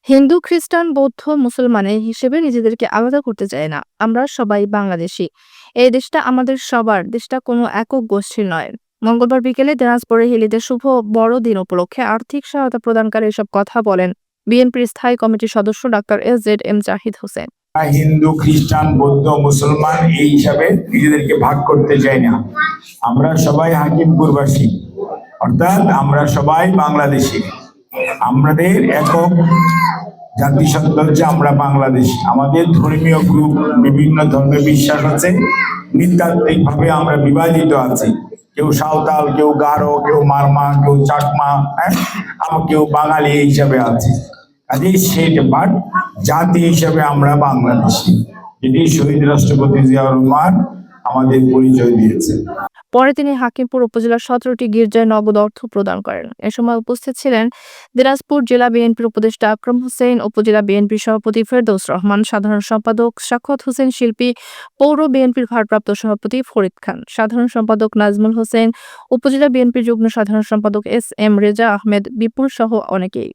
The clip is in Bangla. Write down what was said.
হিন্দু, খ্রিস্টান, বৌদ্ধ, মুসলমানের হিসেবে নিজেদেরকে আলাদা করতে চাই না। আমরা সবাই বাংলাদেশী। এই দেশটা আমাদের সবার, দেশটা কোনো একক গোষ্ঠীর নয়। মঙ্গলবার বিকেলে দিনাজপুরের হিলিতে শুভ বড়দিন উপলক্ষে আর্থিক সহায়তা প্রদানকারী এসব কথা বলেন বিএনপির স্থায়ী কমিটির সদস্য ডাক্তার এস.জেড.এম জাহিদ হোসেন। হিন্দু, খ্রিস্টান, বৌদ্ধ, মুসলমান এই হিসাবে নিজেদেরকে ভাগ করতে চাই না। আমরা সবাই হাকিমপুরবাসী, অর্থাৎ আমরা সবাই বাংলাদেশী। আমাদের একক জাতিসত্তা হচ্ছে আমরা বাংলাদেশী। আমাদের ধর্মীয় গ্রুপ, বিভিন্ন ধর্মে বিশ্বাস আছে, নৃতাত্ত্বিক ভাবে আমরা বিভাজিত আছি। কেউ সাঁওতাল, কেউ গারো, কেউ মারমা, কেউ চাকমা, কেউ বাঙালি এই হিসাবে আছে। কাজেই সেটা বাট জাতি হিসাবে আমরা বাংলাদেশী, এটি শহীদ রাষ্ট্রপতি জিয়াউর রহমান আমাদের পরিচয় দিয়েছে। পরে তিনি হাকিমপুর উপজেলার ১৭টি গির্জায় নগদ অর্থ প্রদান করেন। এ সময় উপস্থিত ছিলেন দিনাজপুর জেলা বিএনপির উপদেষ্টা আকরাম হোসেন, উপজেলা বিএনপির সভাপতি ফেরদৌস রহমান, সাধারণ সম্পাদক সাখাওয়াত হোসেন শিল্পী, পৌর বিএনপির ভারপ্রাপ্ত সভাপতি ফরিদ খান, সাধারণ সম্পাদক নাজমুল হোসেন, উপজেলা বিএনপির যুগ্ম সাধারণ সম্পাদক এস.এম. রেজা আহমেদ বিপুল সহ অনেকেই।